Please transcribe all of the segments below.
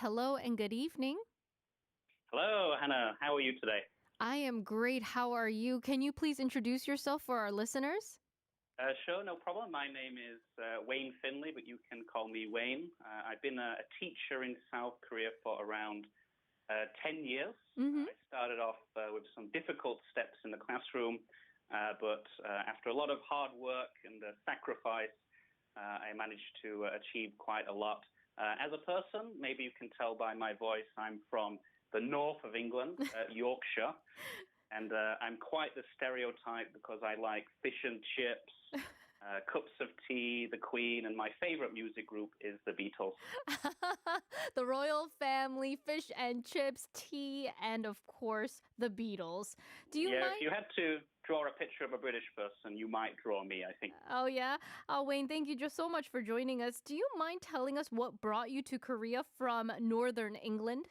Hello and good evening. Hello, Hannah. How are you today? I am great. How are you? Can you please introduce yourself for our listeners? Sure, no problem. My name is Wayne Finley, but you can call me Wayne. I've been a teacher in South Korea for around 10 years. Mm-hmm. I started off with some difficult steps in the classroom, but after a lot of hard work and sacrifice, I managed to achieve quite a lot. As a person, maybe you can tell by my voice, I'm from the north of England, Yorkshire. And I'm quite the stereotype because I like fish and chips, cups of tea, the Queen, and my favorite music group is the Beatles. The royal family, fish and chips, tea, and of course, the Beatles. Do you Yeah, if mind? you had to draw a picture of a British person, you might draw me, I think. Oh, yeah. Oh, Wayne, thank you just so much for joining us. Do you mind telling us what brought you to Korea from Northern England?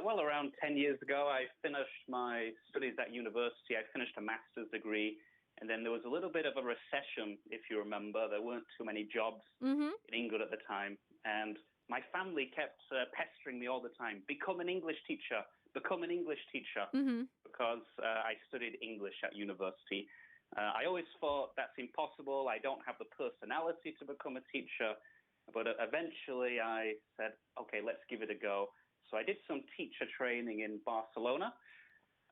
Well, around 10 years ago, I finished my studies at university. I finished a master's degree, and then there was a little bit of a recession, if you remember. There weren't too many jobs Mm-hmm. in England at the time, and my family kept pestering me all the time, become an English teacher, become an English teacher, Mm-hmm. because I studied English at university. I always thought that's impossible. I don't have the personality to become a teacher, but eventually I said, okay, let's give it a go. So I did some teacher training in Barcelona.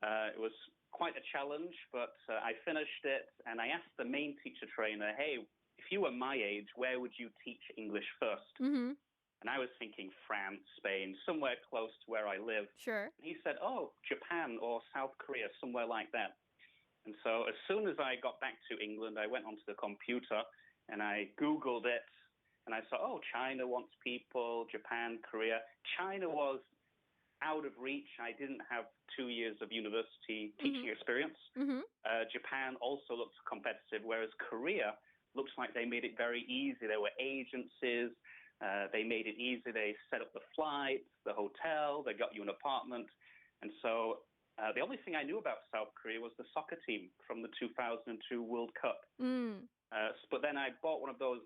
It was quite a challenge, but I finished it, and I asked the main teacher trainer, hey, if you were my age, where would you teach English first? Mm-hmm. And I was thinking France, Spain, somewhere close to where I live. Sure. And he said, oh, Japan or South Korea, somewhere like that. And so as soon as I got back to England, I went onto the computer and I Googled it. And I saw, oh, China wants people, Japan, Korea. China was out of reach. I didn't have 2 years of university teaching experience. Mm-hmm. Japan also looked competitive, whereas Korea looks like they made it very easy. There were agencies. They made it easy. They set up the flights, the hotel. They got you an apartment. And so the only thing I knew about South Korea was the soccer team from the 2002 World Cup. Mm. But then I bought one of those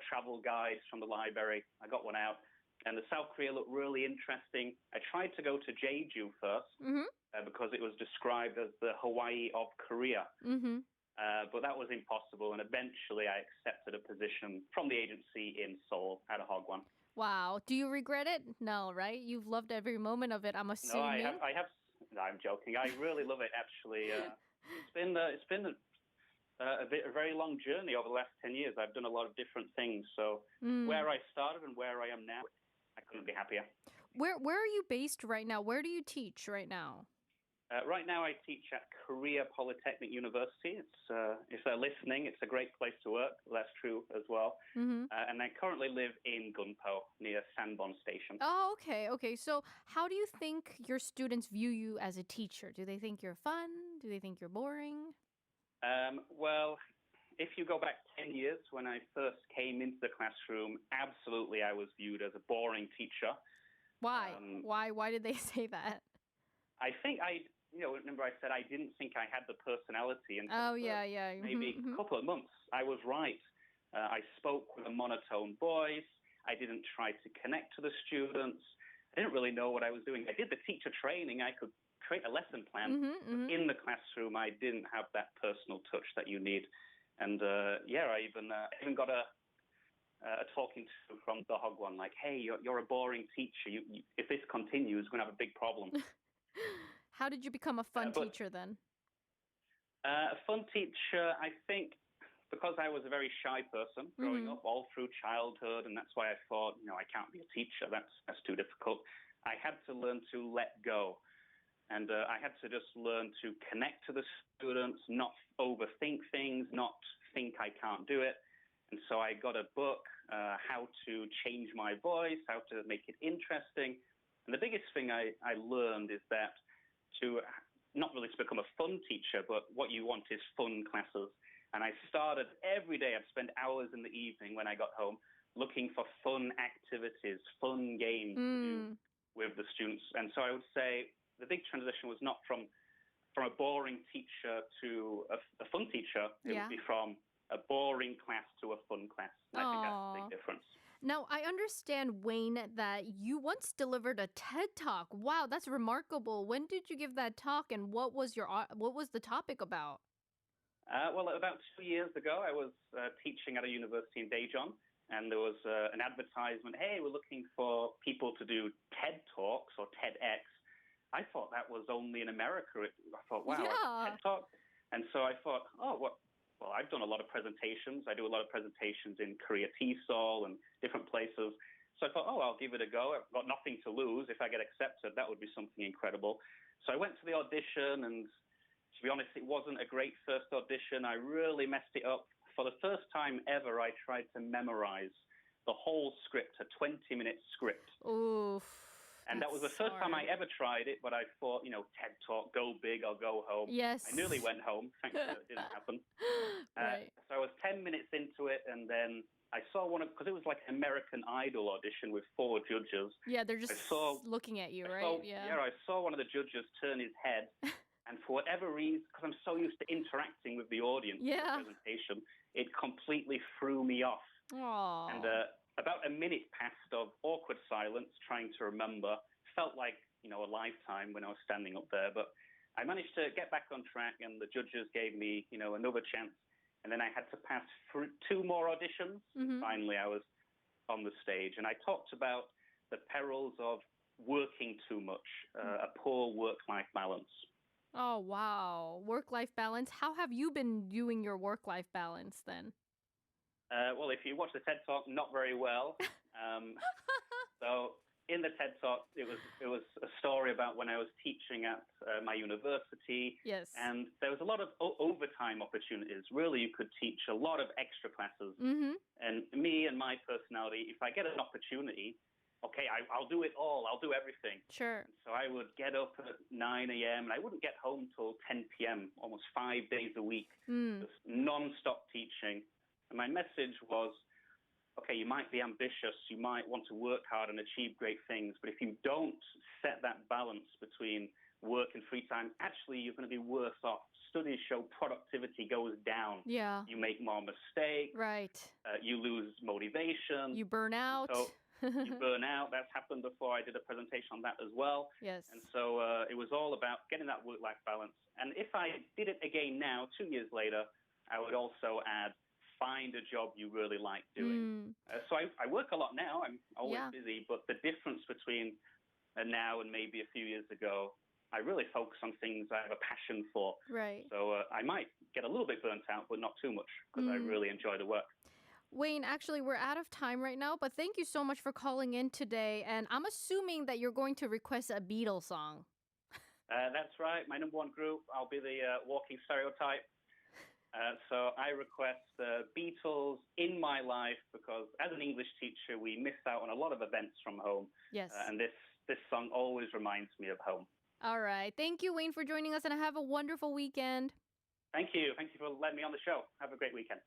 travel guides from the library. I got one out, and the South Korea looked really interesting. I tried to go to Jeju first Mm-hmm. because it was described as the Hawaii of Korea, Mm-hmm. but that was impossible. And eventually, I accepted a position from the agency in Seoul at a Hagwon. Wow. Do you regret it? No, right? You've loved every moment of it, I'm No, I have. assuming. I have. No, I'm joking. I really love it. Actually, it's been a very long journey over the last 10 years. I've done a lot of different things. So Mm. where I started and where I am now, I couldn't be happier. Where are you based right now? Where do you teach right now? Right now, I teach at Korea Polytechnic University. If they're listening, it's a great place to work. That's true as well. Mm-hmm. And I currently live in Gunpo, near Sanbon Station. Oh, okay, okay. So how do you think your students view you as a teacher? Do they think you're fun? Do they think you're boring? Well, if you go back 10 years, when I first came into the classroom, absolutely I was viewed as a boring teacher. Why? Um, Why did they say that? I think remember I said I didn't think I had the personality, and for Oh, the yeah, first yeah. maybe Mm-hmm. couple of months, I was right. I spoke with a monotone voice. I didn't try to connect to the students. I didn't really know what I was doing. I did the teacher training. I could create a lesson plan. Mm-hmm, But mm-hmm. in the classroom, I didn't have that personal touch that you need. And I even got a talking to from the Hogwan, like, hey, you're a boring teacher. If this continues, we're going to have a big problem. How did you become a fun But teacher then? a fun teacher, I think, because I was a very shy person growing Mm-hmm. up all through childhood, and that's why I thought, I can't be a teacher. That's too difficult. I had to learn to let go, and I had to just learn to connect to the students, not overthink things, not think I can't do it. And so I got a book, how to change my voice, how to make it interesting. And the biggest thing I learned is that to not really to become a fun teacher, but what you want is fun classes. And I started every day. I'd spend hours in the evening when I got home looking for fun activities, fun games to do Mm. with the students. And so I would say the big transition was not from a boring teacher to a fun teacher. It would Yeah. be from a boring class to a fun class. And I think that's the Oh. big difference. Now, I understand, Wayne, that you once delivered a TED Talk. Wow, that's remarkable. When did you give that talk and what was the topic about? Well, about 2 years ago, I was teaching at a university in Daejeon, and there was an advertisement. Hey, we're looking for people to do TED Talks or TEDx. I thought that was only in America. I thought, wow, a Yeah. TED Talk. And so I thought, oh, what? Well, I've done a lot of presentations. I do a lot of presentations in Korea, TESOL, and different places. So I thought, oh, I'll give it a go. I've got nothing to lose. If I get accepted, that would be something incredible. So I went to the audition, and to be honest, it wasn't a great first audition. I really messed it up. For the first time ever, I tried to memorize the whole script, a 20-minute script. Oof. And that was the That's first time I hard. ever tried it, but I thought, TED Talk, go big or go home. Yes. I nearly went home. Thankfully, it didn't happen. Right. So I was 10 minutes into it, and then I saw because it was like an American Idol audition with 4 judges. Yeah, they're just saw- looking at you, I right? saw, Yeah. I saw one of the judges turn his head, and for whatever reason, because I'm so used to interacting with the audience in Yeah. the presentation, it completely threw me off. Aw. And about a minute passed of awkward silence, trying to remember. Felt like, a lifetime when I was standing up there. But I managed to get back on track, and the judges gave me, another chance. And then I had to pass through 2 more auditions. Mhm. Finally, I was on the stage. And I talked about the perils of working too much, a poor work-life balance. Oh, wow. Work-life balance. How have you been doing your work-life balance then? Well, if you watch the TED Talk, not very well. So in the TED Talk, it was a story about when I was teaching at my university, Yes. and there was a lot of overtime opportunities. Really, you could teach a lot of extra classes. Mhm. And me and my personality, if I get an opportunity, okay, I'll do it all. I'll do everything. Sure. So I would get up at 9 a.m. and I wouldn't get home till 10 p.m., almost 5 days a week, Mm. just non-stop teaching. And my message was, okay, you might be ambitious, you might want to work hard and achieve great things, but if you don't set that balance between work and free time, actually you're going to be worse off. Studies show productivity goes down. Yeah. You make more mistakes. Right. You lose motivation. You burn out. So you burn out. That's happened before. I did a presentation on that as well. Yes. And so it was all about getting that work-life balance. And if I did it again now, 2 years later, I would also add, find a job you really like doing. So I work a lot now. I'm always busy. But the difference between now and maybe a few years ago, I really focus on things I have a passion for. Right. So I might get a little bit burnt out, but not too much, because I really enjoy the work. Wayne, actually, we're out of time right now, but thank you so much for calling in today. And I'm assuming that you're going to request a Beatles song. That's right. My number 1 group, I'll be the walking stereotype. So I request Beatles in my life, because as an English teacher, we miss out on a lot of events from home. Yes. And this song always reminds me of home. All right. Thank you, Wayne, for joining us, and have a wonderful weekend. Thank you. Thank you for letting me on the show. Have a great weekend.